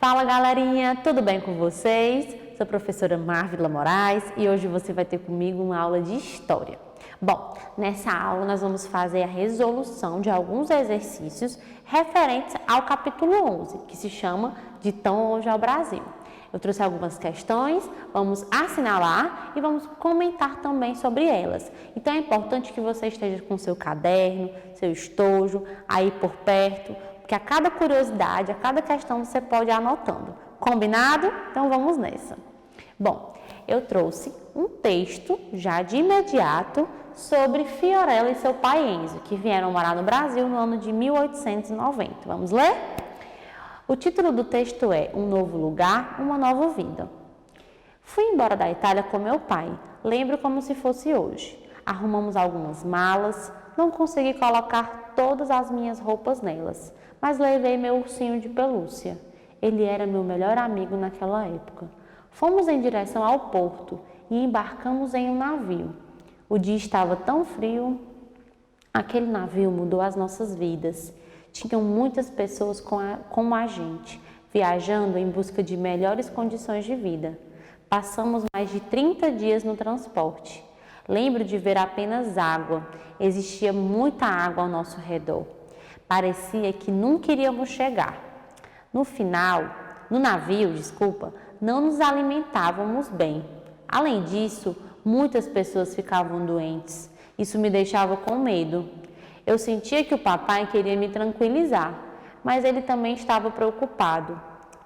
Fala galerinha, tudo bem com vocês? Sou a professora Marvila Moraes e hoje você vai ter comigo uma aula de História. Bom, nessa aula nós vamos fazer a resolução de alguns exercícios referentes ao capítulo 11, que se chama De Tão Longe ao Brasil. Eu trouxe algumas questões, vamos assinalar e vamos comentar também sobre elas. Então é importante que você esteja com seu caderno, seu estojo, aí por perto, porque a cada curiosidade, a cada questão você pode ir anotando. Combinado? Então vamos nessa. Bom, eu trouxe um texto já de imediato sobre Fiorella e seu pai Enzo, que vieram morar no Brasil no ano de 1890. Vamos ler? O título do texto é Um Novo Lugar, Uma Nova Vida. Fui embora da Itália com meu pai, lembro como se fosse hoje. Arrumamos algumas malas, não consegui colocar todas as minhas roupas nelas, mas levei meu ursinho de pelúcia. Ele era meu melhor amigo naquela época. Fomos em direção ao porto e embarcamos em um navio. O dia estava tão frio. Aquele navio mudou as nossas vidas. Tinham muitas pessoas como a gente, viajando em busca de melhores condições de vida. Passamos mais de 30 dias no transporte. Lembro de ver apenas água. Existia muita água ao nosso redor. Parecia que nunca iríamos chegar. No navio, não nos alimentávamos bem. Além disso, muitas pessoas ficavam doentes. Isso me deixava com medo. Eu sentia que o papai queria me tranquilizar, mas ele também estava preocupado.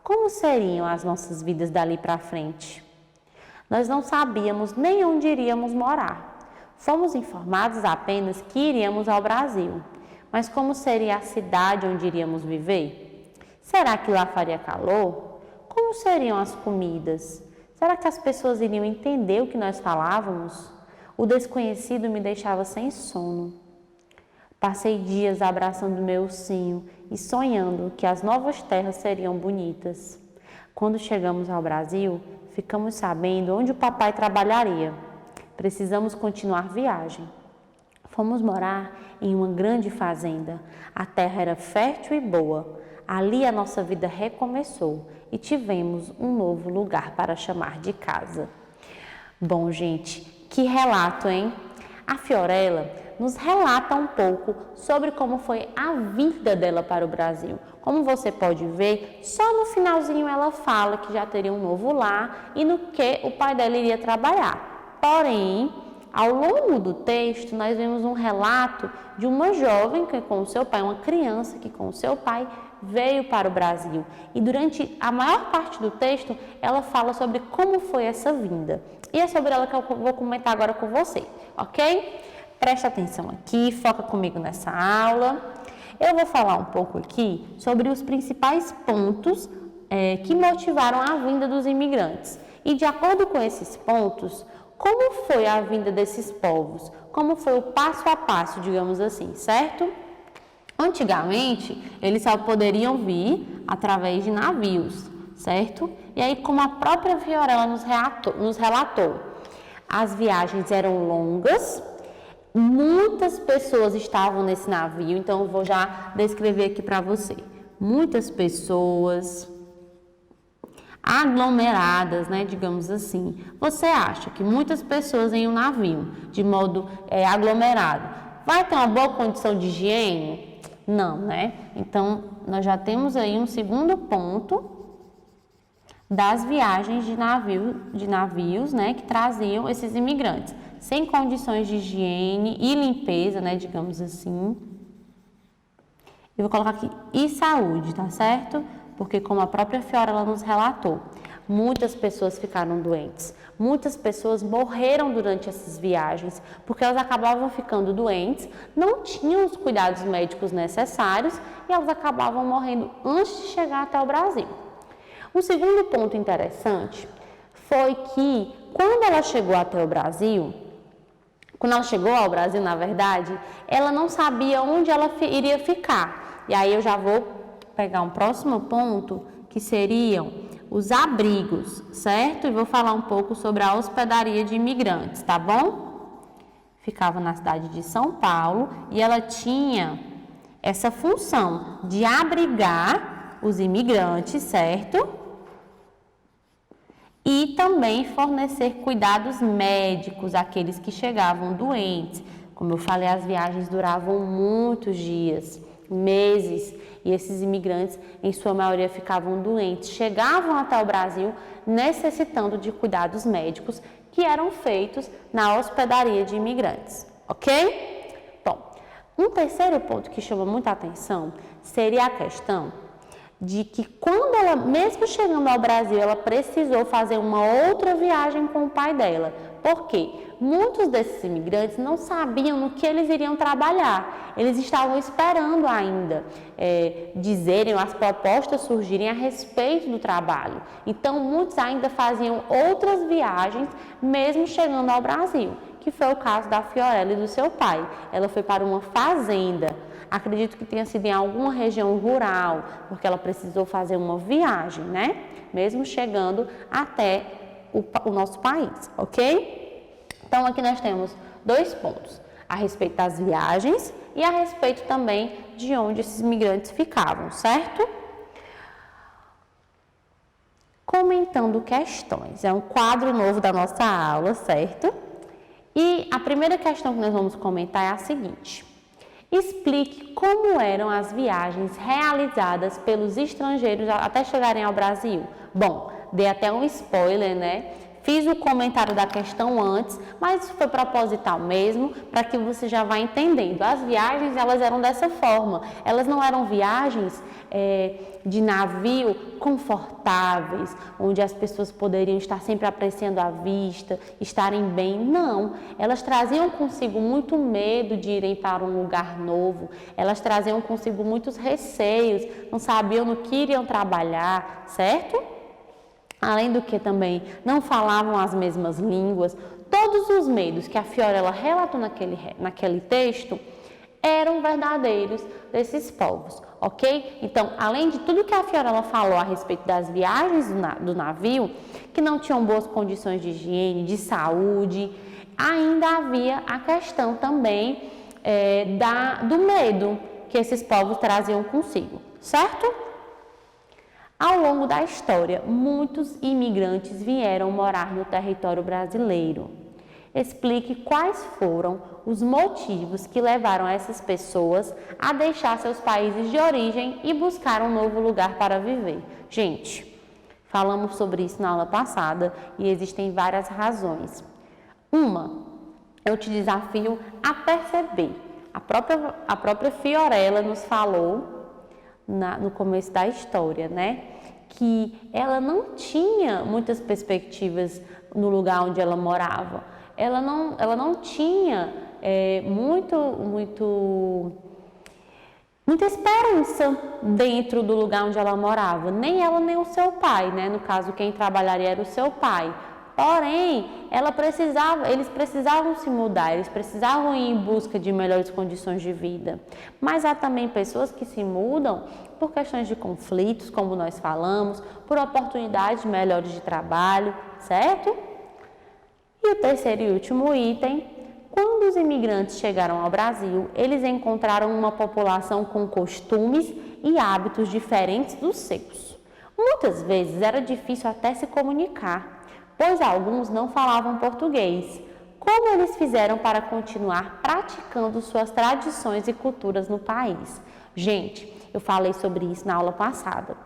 Como seriam as nossas vidas dali para frente? Nós não sabíamos nem onde iríamos morar. Fomos informados apenas que iríamos ao Brasil. Mas como seria a cidade onde iríamos viver? Será que lá faria calor? Como seriam as comidas? Será que as pessoas iriam entender o que nós falávamos? O desconhecido me deixava sem sono. Passei dias abraçando meu ursinho e sonhando que as novas terras seriam bonitas. Quando chegamos ao Brasil, ficamos sabendo onde o papai trabalharia. Precisamos continuar a viagem. Fomos morar em uma grande fazenda. A terra era fértil e boa. Ali a nossa vida recomeçou e tivemos um novo lugar para chamar de casa. Bom, gente, que relato, hein? A Fiorella nos relata um pouco sobre como foi a vida dela para o Brasil. Como você pode ver, só no finalzinho ela fala que já teria um novo lar e no que o pai dela iria trabalhar. Porém, ao longo do texto, nós vemos um relato de uma jovem que com o seu pai, uma criança que com o seu pai veio para o Brasil. E durante a maior parte do texto, ela fala sobre como foi essa vinda. E é sobre ela que eu vou comentar agora com você, ok? Presta atenção aqui, foca comigo nessa aula. Eu vou falar um pouco aqui sobre os principais pontos que motivaram a vinda dos imigrantes. E de acordo com esses pontos, como foi a vinda desses povos? Como foi o passo a passo, digamos assim, certo? Antigamente, eles só poderiam vir através de navios, certo? E aí, como a própria Fiorella nos relatou, as viagens eram longas, muitas pessoas estavam nesse navio, então eu vou já descrever aqui para você. Muitas pessoas aglomeradas, né, digamos assim. Você acha que muitas pessoas em um navio, de modo aglomerado, vai ter uma boa condição de higiene? Não, né? Então, nós já temos aí um segundo ponto das viagens de navios, né, que traziam esses imigrantes, sem condições de higiene e limpeza, né, digamos assim. Eu vou colocar aqui, e saúde, tá certo? Porque como a própria Fiorella nos relatou, muitas pessoas ficaram doentes, muitas pessoas morreram durante essas viagens, porque elas acabavam ficando doentes, não tinham os cuidados médicos necessários e elas acabavam morrendo antes de chegar até o Brasil. Um segundo ponto interessante foi que quando ela chegou até o Brasil, quando ela chegou ao Brasil, na verdade, ela não sabia onde ela iria ficar. E aí eu já vou pegar um próximo ponto, que seriam os abrigos, certo? E vou falar um pouco sobre a hospedaria de imigrantes, tá bom? Ficava na cidade de São Paulo e ela tinha essa função de abrigar os imigrantes, certo? E também fornecer cuidados médicos àqueles que chegavam doentes. Como eu falei, as viagens duravam muitos dias, meses, e esses imigrantes, em sua maioria, ficavam doentes, chegavam até o Brasil necessitando de cuidados médicos que eram feitos na hospedaria de imigrantes, ok? Bom, um terceiro ponto que chama muita atenção seria a questão de que quando ela, mesmo chegando ao Brasil, ela precisou fazer uma outra viagem com o pai dela. Por quê? Muitos desses imigrantes não sabiam no que eles iriam trabalhar. Eles estavam esperando ainda dizerem, as propostas surgirem a respeito do trabalho. Então, muitos ainda faziam outras viagens, mesmo chegando ao Brasil, que foi o caso da Fiorella e do seu pai. Ela foi para uma fazenda. Acredito que tenha sido em alguma região rural, porque ela precisou fazer uma viagem, né? Mesmo chegando até o nosso país, ok? Então, aqui nós temos 2 pontos, a respeito das viagens e a respeito também de onde esses imigrantes ficavam, certo? Comentando questões, é um quadro novo da nossa aula, certo? E a primeira questão que nós vamos comentar é a seguinte: explique como eram as viagens realizadas pelos estrangeiros até chegarem ao Brasil. Bom, dei até um spoiler, né? Fiz o comentário da questão antes, mas isso foi proposital mesmo, para que você já vá entendendo. As viagens, elas eram dessa forma. Elas não eram viagens de navio confortáveis, onde as pessoas poderiam estar sempre apreciando a vista, estarem bem. Não, elas traziam consigo muito medo de irem para um lugar novo, elas traziam consigo muitos receios, não sabiam no que iriam trabalhar, certo? Além do que também não falavam as mesmas línguas. Todos os medos que a Fiorella relatou naquele texto eram verdadeiros desses povos, ok? Então, além de tudo que a Fiorella falou a respeito das viagens do navio, que não tinham boas condições de higiene, de saúde, ainda havia a questão também do medo que esses povos traziam consigo, certo? Ao longo da história, muitos imigrantes vieram morar no território brasileiro. Explique quais foram os motivos que levaram essas pessoas a deixar seus países de origem e buscar um novo lugar para viver. Gente, falamos sobre isso na aula passada e existem várias razões. Uma, eu te desafio a perceber. A própria Fiorella nos falou no começo da história, né? Que ela não tinha muitas perspectivas no lugar onde ela morava. Ela não tinha muita esperança dentro do lugar onde ela morava. Nem ela, nem o seu pai, né? No caso, quem trabalharia era o seu pai. Porém, eles precisavam se mudar, eles precisavam ir em busca de melhores condições de vida. Mas há também pessoas que se mudam por questões de conflitos, como nós falamos, por oportunidades melhores de trabalho, certo? E o terceiro e último item: quando os imigrantes chegaram ao Brasil, eles encontraram uma população com costumes e hábitos diferentes dos seus. Muitas vezes era difícil até se comunicar, pois alguns não falavam português. Como eles fizeram para continuar praticando suas tradições e culturas no país? Gente, eu falei sobre isso na aula passada.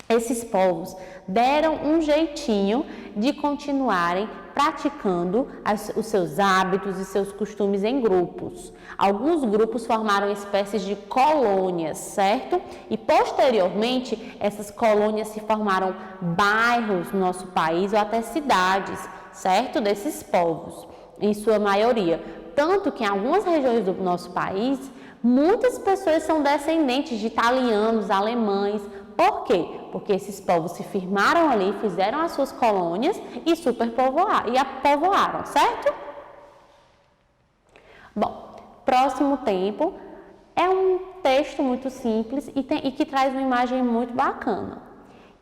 Esses povos deram um jeitinho de continuarem praticando os seus hábitos e seus costumes em grupos. Alguns grupos formaram espécies de colônias, certo? E posteriormente, essas colônias se formaram bairros no nosso país ou até cidades, certo? Desses povos, em sua maioria. Tanto que em algumas regiões do nosso país, muitas pessoas são descendentes de italianos, alemães. Por quê? Porque esses povos se firmaram ali, fizeram as suas colônias e povoaram, certo? Bom, próximo tempo é um texto muito simples e que traz uma imagem muito bacana,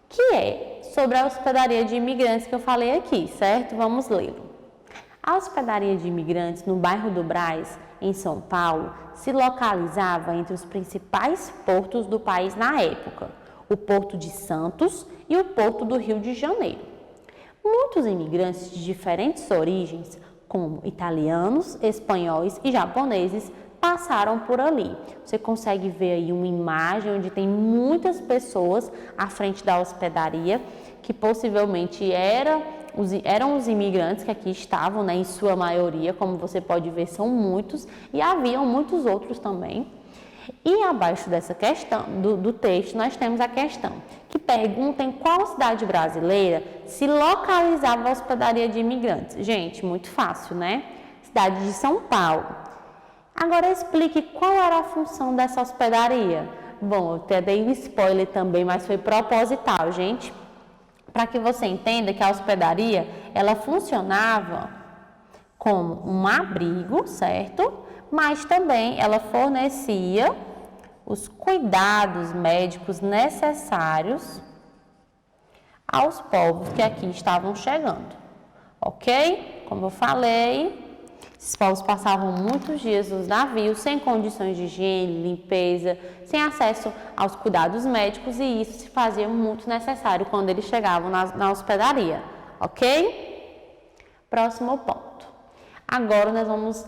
que é sobre a hospedaria de imigrantes que eu falei aqui, certo? Vamos lê-lo. A hospedaria de imigrantes no bairro do Brás, em São Paulo, se localizava entre os principais portos do país na época. o Porto de Santos e o Porto do Rio de Janeiro. Muitos imigrantes de diferentes origens, como italianos, espanhóis e japoneses, passaram por ali. Você consegue ver aí uma imagem onde tem muitas pessoas à frente da hospedaria, que possivelmente eram os imigrantes que aqui estavam, né, em sua maioria, como você pode ver, são muitos, e haviam muitos outros também. E abaixo dessa questão, do texto, nós temos a questão que pergunta em qual cidade brasileira se localizava a hospedaria de imigrantes. Gente, muito fácil, né? Cidade de São Paulo. Agora explique qual era a função dessa hospedaria. Bom, eu até dei um spoiler também, mas foi proposital, gente, para que você entenda que a hospedaria, ela funcionava como um abrigo, certo? Mas também ela fornecia os cuidados médicos necessários aos povos que aqui estavam chegando, ok? Como eu falei, esses povos passavam muitos dias nos navios sem condições de higiene, limpeza, sem acesso aos cuidados médicos, e isso se fazia muito necessário quando eles chegavam na hospedaria, ok? Próximo ponto. Agora nós vamos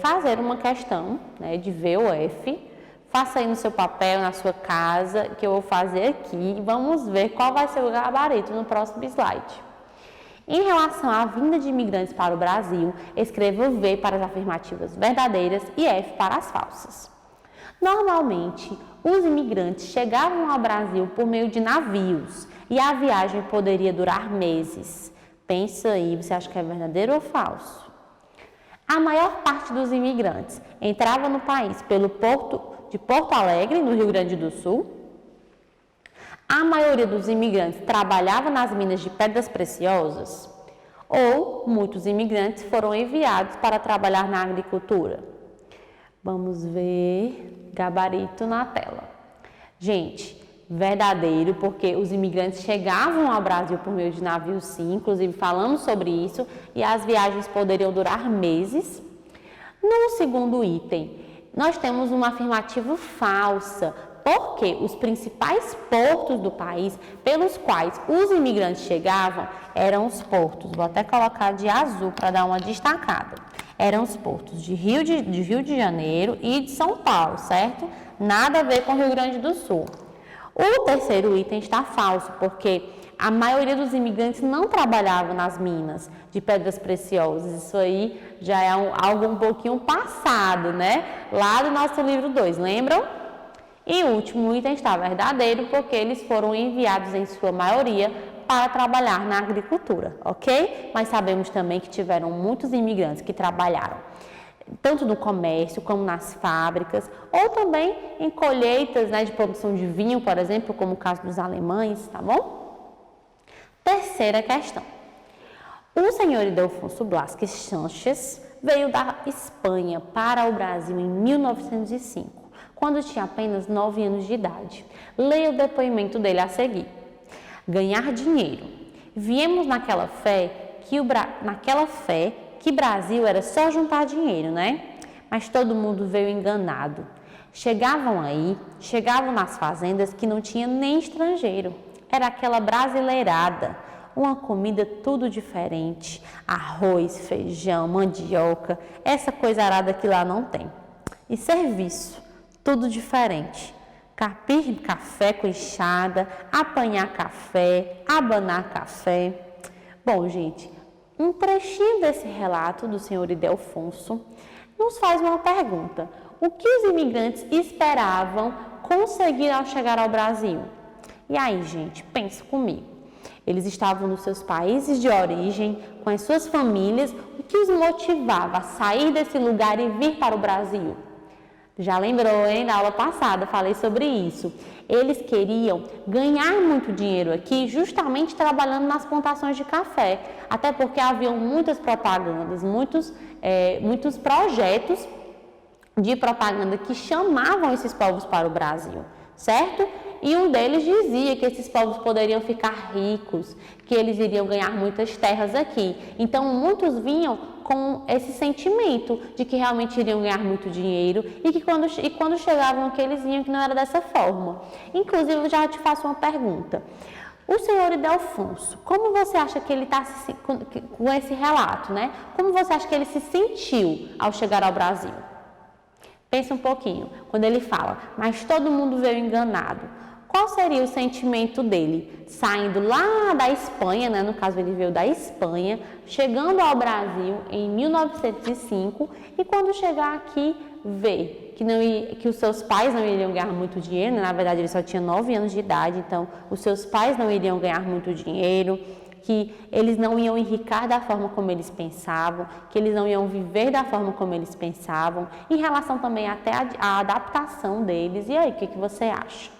fazer uma questão, né, de VOF. Faça aí no seu papel, na sua casa, que eu vou fazer aqui, e vamos ver qual vai ser o gabarito no próximo slide. Em relação à vinda de imigrantes para o Brasil, escreva V para as afirmativas verdadeiras e F para as falsas. Normalmente, os imigrantes chegavam ao Brasil por meio de navios e a viagem poderia durar meses. Pensa aí, você acha que é verdadeiro ou falso? A maior parte dos imigrantes entrava no país pelo porto de Porto Alegre, no Rio Grande do Sul. A maioria dos imigrantes trabalhava nas minas de pedras preciosas, ou muitos imigrantes foram enviados para trabalhar na agricultura. Vamos ver gabarito na tela. Gente, verdadeiro, porque os imigrantes chegavam ao Brasil por meio de navios, sim, inclusive falamos sobre isso, e as viagens poderiam durar meses. No segundo item, nós temos uma afirmativa falsa, porque os principais portos do país pelos quais os imigrantes chegavam eram os portos, vou até colocar de azul para dar uma destacada, eram os portos de Rio de Janeiro e de São Paulo, certo? Nada a ver com o Rio Grande do Sul. O terceiro item está falso, porque a maioria dos imigrantes não trabalhava nas minas de pedras preciosas. Isso aí já é algo um pouquinho passado, né? Lá do nosso livro 2, lembram? E o último item está verdadeiro, porque eles foram enviados, em sua maioria, para trabalhar na agricultura, ok? Mas sabemos também que tiveram muitos imigrantes que trabalharam tanto no comércio como nas fábricas, ou também em colheitas, né, de produção de vinho, por exemplo, como o caso dos alemães, tá bom? Terceira questão. O senhor Ildefonso Blasquez Sanches veio da Espanha para o Brasil em 1905, quando tinha apenas 9 anos de idade. Leia o depoimento dele a seguir. Ganhar dinheiro. Viemos naquela fé que Brasil era só juntar dinheiro, né? Mas todo mundo veio enganado. Chegavam nas fazendas que não tinha nem estrangeiro. Era aquela brasileirada, uma comida tudo diferente. Arroz, feijão, mandioca, essa coisa arada que lá não tem. E serviço, tudo diferente. Capir café com enxada, apanhar café, abanar café. Bom, gente, um trechinho desse relato do senhor Ildefonso nos faz uma pergunta. O que os imigrantes esperavam conseguir ao chegar ao Brasil? E aí, gente, pensa comigo. Eles estavam nos seus países de origem, com as suas famílias. O que os motivava a sair desse lugar e vir para o Brasil? Já lembrou, hein? Na aula passada falei sobre isso. Eles queriam ganhar muito dinheiro aqui, justamente trabalhando nas plantações de café. Até porque haviam muitas propagandas, muitos projetos de propaganda que chamavam esses povos para o Brasil, certo? E um deles dizia que esses povos poderiam ficar ricos, que eles iriam ganhar muitas terras aqui. Então, muitos vinham com esse sentimento de que realmente iriam ganhar muito dinheiro e que quando chegavam aqui, eles viam que não era dessa forma. Inclusive, eu já te faço uma pergunta. O senhor Ildefonso, como você acha que ele está com esse relato, né? Como você acha que ele se sentiu ao chegar ao Brasil? Pensa um pouquinho, quando ele fala, mas todo mundo veio enganado. Qual seria o sentimento dele? Saindo lá da Espanha, né? No caso ele veio da Espanha, chegando ao Brasil em 1905 e quando chegar aqui, ver que os seus pais não iriam ganhar muito dinheiro, né? Na verdade ele só tinha 9 anos de idade, então os seus pais não iriam ganhar muito dinheiro, que eles não iam enriquecer da forma como eles pensavam, que eles não iam viver da forma como eles pensavam, em relação também até à adaptação deles. E aí, o que você acha?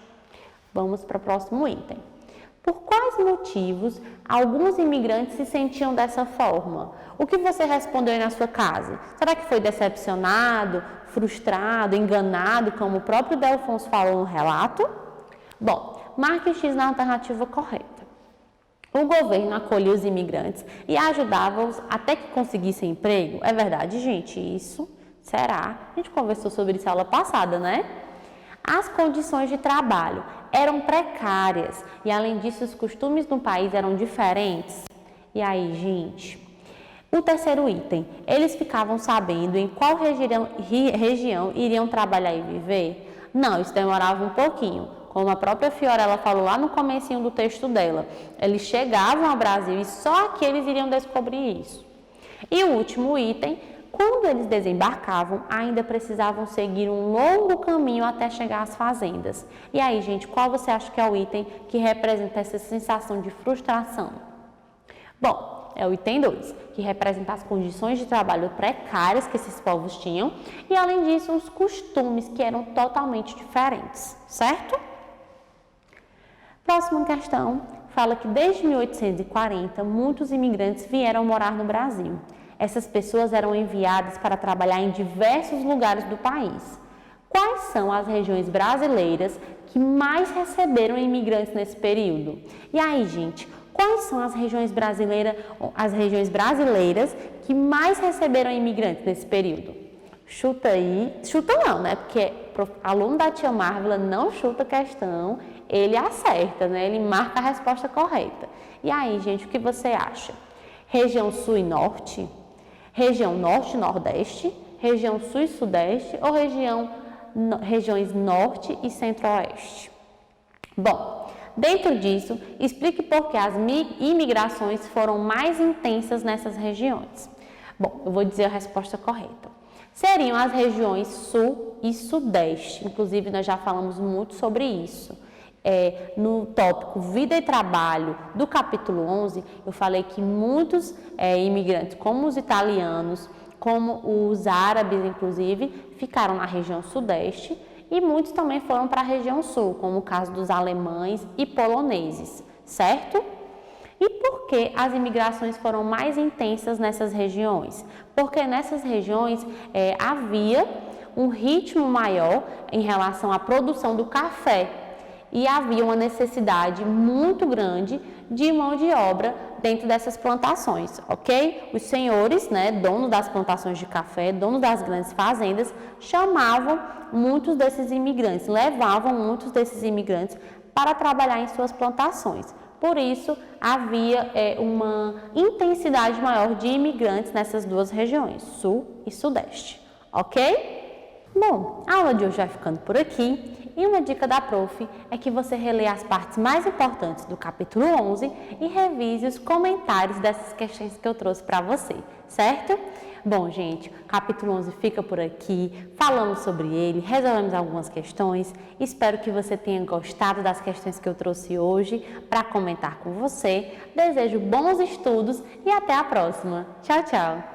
Vamos para o próximo item. Por quais motivos alguns imigrantes se sentiam dessa forma? O que você respondeu aí na sua casa? Será que foi decepcionado, frustrado, enganado, como o próprio Ildefonso falou no relato? Bom, marque X na alternativa correta. O governo acolhia os imigrantes e ajudava-os até que conseguissem emprego? É verdade, gente? Isso? Será? A gente conversou sobre isso na aula passada, né? As condições de trabalho eram precárias e, além disso, os costumes no país eram diferentes. E aí, gente? O terceiro item, eles ficavam sabendo em qual região iriam trabalhar e viver? Não, isso demorava um pouquinho. Como a própria Fiorella falou lá no comecinho do texto dela, eles chegavam ao Brasil e só aqui eles iriam descobrir isso. E o último item, quando eles desembarcavam, ainda precisavam seguir um longo caminho até chegar às fazendas. E aí, gente, qual você acha que é o item que representa essa sensação de frustração? Bom, é o item 2, que representa as condições de trabalho precárias que esses povos tinham e, além disso, os costumes que eram totalmente diferentes, certo? Próxima questão fala que desde 1840 muitos imigrantes vieram morar no Brasil. Essas pessoas eram enviadas para trabalhar em diversos lugares do país. Quais são as regiões brasileiras que mais receberam imigrantes nesse período? E aí, gente, quais são as regiões brasileiras que mais receberam imigrantes nesse período? Chuta aí. Chuta não, né? Porque aluno da tia Marvila não chuta a questão, ele acerta, né? Ele marca a resposta correta. E aí, gente, o que você acha? Região Sul e Norte? Região Norte e Nordeste? Região Sul e Sudeste? Ou regiões Norte e Centro-Oeste? Bom, dentro disso, explique por que as imigrações foram mais intensas nessas regiões. Bom, eu vou dizer a resposta correta. Seriam as regiões Sul e Sudeste. Inclusive, nós já falamos muito sobre isso. No tópico Vida e Trabalho do capítulo 11, eu falei que muitos imigrantes, como os italianos, como os árabes, inclusive, ficaram na região Sudeste e muitos também foram para a região Sul, como o caso dos alemães e poloneses, certo? E por que as imigrações foram mais intensas nessas regiões? Porque nessas regiões havia um ritmo maior em relação à produção do café e havia uma necessidade muito grande de mão de obra dentro dessas plantações, ok? Os senhores, né, donos das plantações de café, donos das grandes fazendas, chamavam muitos desses imigrantes, levavam muitos desses imigrantes para trabalhar em suas plantações. Por isso, havia uma intensidade maior de imigrantes nessas duas regiões, Sul e Sudeste, ok? Bom, a aula de hoje vai ficando por aqui. E uma dica da prof é que você releia as partes mais importantes do capítulo 11 e revise os comentários dessas questões que eu trouxe para você, certo? Bom, gente, o capítulo 11 fica por aqui, falamos sobre ele, resolvemos algumas questões. Espero que você tenha gostado das questões que eu trouxe hoje para comentar com você. Desejo bons estudos e até a próxima. Tchau, tchau!